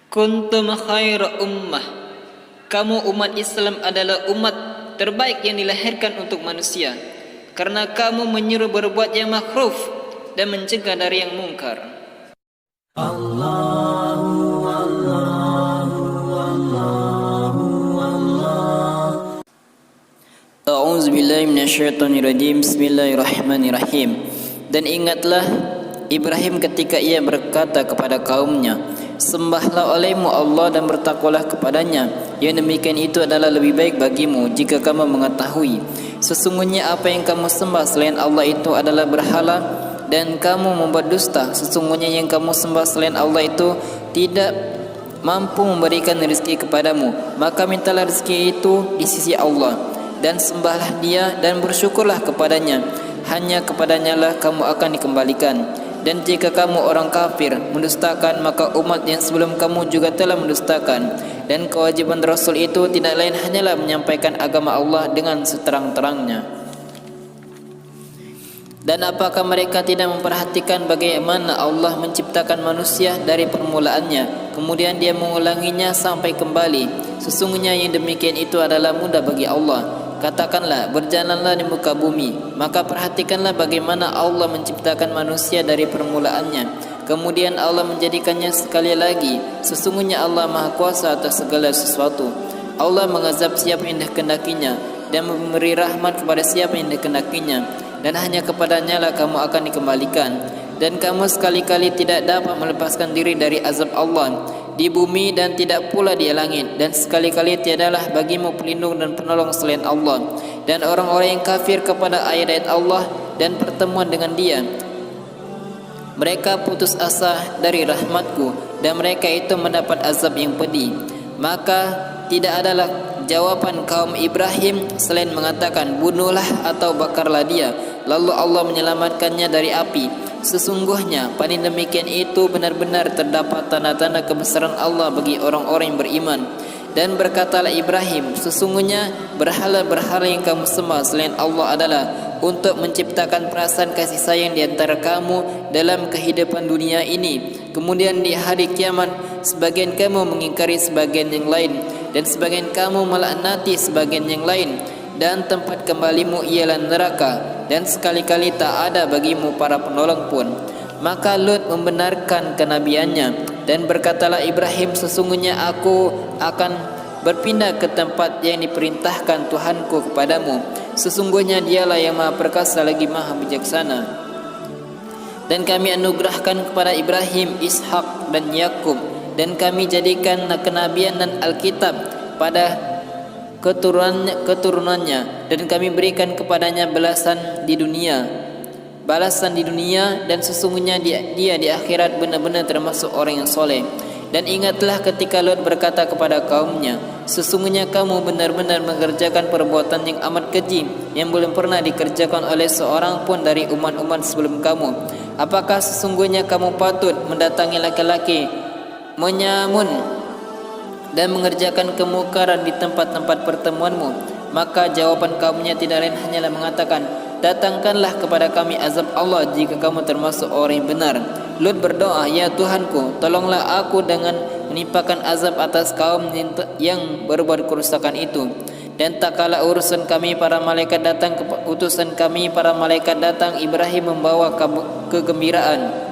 Kuntum khaira ummah. Kamu umat Islam adalah umat terbaik yang dilahirkan untuk manusia, karena kamu menyuruh berbuat yang makruf dan mencegah dari yang mungkar. Allahu Allahu Allahu Allah. A'udzu billahi minasyaitonir rajim. Bismillahirrahmanirrahim. Dan ingatlah Ibrahim ketika ia berkata kepada kaumnya, sembahlah olehmu Allah dan bertakwalah kepadanya. Yang demikian itu adalah lebih baik bagimu jika kamu mengetahui. Sesungguhnya apa yang kamu sembah selain Allah itu adalah berhala, dan kamu membuat dusta. Sesungguhnya yang kamu sembah selain Allah itu tidak mampu memberikan rezeki kepadamu. Maka mintalah rezeki itu di sisi Allah, dan sembahlah Dia dan bersyukurlah kepadanya. Hanya kepadanya lah kamu akan dikembalikan. Dan jika kamu orang kafir mendustakan, maka umat yang sebelum kamu juga telah mendustakan. Dan kewajiban Rasul itu tidak lain hanyalah menyampaikan agama Allah dengan seterang-terangnya. Dan apakah mereka tidak memperhatikan bagaimana Allah menciptakan manusia dari permulaannya, kemudian Dia mengulanginya sampai kembali? Sesungguhnya yang demikian itu adalah mudah bagi Allah. Katakanlah, berjalanlah di muka bumi, maka perhatikanlah bagaimana Allah menciptakan manusia dari permulaannya, kemudian Allah menjadikannya sekali lagi. Sesungguhnya Allah Maha Kuasa atas segala sesuatu. Allah mengazab siapa yang dikehendakinya dan memberi rahmat kepada siapa yang dikehendakinya, dan hanya kepadanya lah kamu akan dikembalikan. Dan kamu sekali-kali tidak dapat melepaskan diri dari azab Allah di bumi dan tidak pula di langit, dan sekali-kali tiadalah bagimu pelindung dan penolong selain Allah. Dan orang-orang yang kafir kepada ayat-ayat Allah dan pertemuan dengan Dia, mereka putus asa dari rahmatku, dan mereka itu mendapat azab yang pedih. Maka tidak adalah jawaban kaum Ibrahim selain mengatakan, bunuhlah atau bakarlah dia, lalu Allah menyelamatkannya dari api. Sesungguhnya pada demikian itu benar-benar terdapat tanda-tanda kebesaran Allah bagi orang-orang yang beriman. Dan berkatalah Ibrahim, sesungguhnya berhala-berhala yang kamu sembah selain Allah adalah untuk menciptakan perasaan kasih sayang di antara kamu dalam kehidupan dunia ini. Kemudian di hari kiamat sebagian kamu mengingkari sebagian yang lain, dan sebagian kamu melaknati sebagian yang lain, dan tempat kembalimu ialah neraka, dan sekali-kali tak ada bagimu para penolong pun. Maka Lut membenarkan kenabiannya, dan berkatalah Ibrahim, sesungguhnya aku akan berpindah ke tempat yang diperintahkan Tuhanku kepadamu. Sesungguhnya Dialah yang Maha Perkasa lagi Maha Bijaksana. Dan kami anugerahkan kepada Ibrahim, Ishak dan Yakub, dan kami jadikan kenabian dan Alkitab pada keturunannya, dan kami berikan kepadanya balasan di dunia, dan sesungguhnya dia di akhirat benar-benar termasuk orang yang soleh. Dan ingatlah ketika Lot berkata kepada kaumnya, sesungguhnya kamu benar-benar mengerjakan perbuatan yang amat keji yang belum pernah dikerjakan oleh seorang pun dari umat-umat sebelum kamu. Apakah sesungguhnya kamu patut mendatangi laki-laki, menyamun dan mengerjakan kemukaran di tempat-tempat pertemuanmu? Maka jawaban kaumnya tidak lain hanyalah mengatakan, datangkanlah kepada kami azab Allah jika kamu termasuk orang yang benar. Lut berdoa, ya Tuhanku, tolonglah aku dengan menimpakan azab atas kaum yang berbuat kerusakan itu. Dan tak kala utusan kami para malaikat datang, Ibrahim membawa kegembiraan.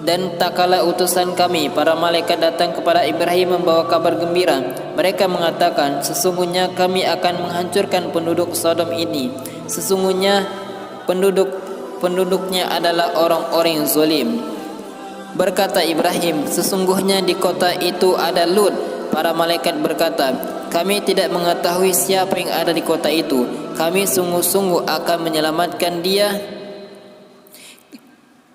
Dan tak kala utusan kami para malaikat datang kepada Ibrahim membawa kabar gembira, mereka mengatakan, sesungguhnya kami akan menghancurkan penduduk Sodom ini. Sesungguhnya penduduknya adalah orang-orang yang zalim. Berkata Ibrahim, sesungguhnya di kota itu ada Lut. Para malaikat berkata, kami tidak mengetahui siapa yang ada di kota itu. Kami sungguh-sungguh akan menyelamatkan dia.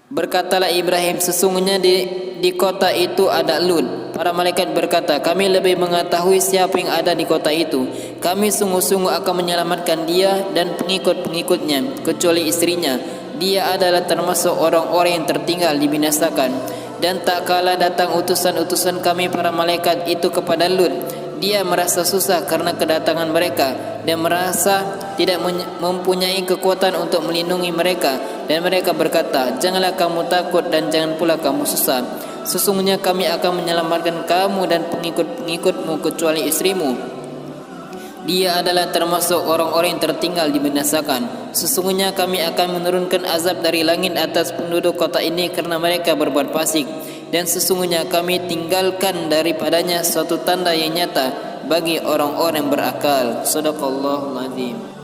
Berkatalah Ibrahim, sesungguhnya di kota itu ada Lut. Para malaikat berkata, kami lebih mengetahui siapa yang ada di kota itu. Kami sungguh-sungguh akan menyelamatkan dia dan pengikut-pengikutnya, kecuali istrinya. Dia adalah termasuk orang-orang yang tertinggal dibinasakan. Dan tak kala datang utusan-utusan kami para malaikat itu kepada Lut, dia merasa susah karena kedatangan mereka, dan merasa tidak mempunyai kekuatan untuk melindungi mereka. Dan mereka berkata, janganlah kamu takut dan jangan pula kamu susah. Sesungguhnya kami akan menyelamatkan kamu dan pengikut-pengikutmu kecuali istrimu. Dia adalah termasuk orang-orang yang tertinggal dibinasakan. Sesungguhnya kami akan menurunkan azab dari langit atas penduduk kota ini kerana mereka berbuat fasik. Dan sesungguhnya kami tinggalkan daripadanya suatu tanda yang nyata bagi orang-orang yang berakal. Shadaqallahul Azim.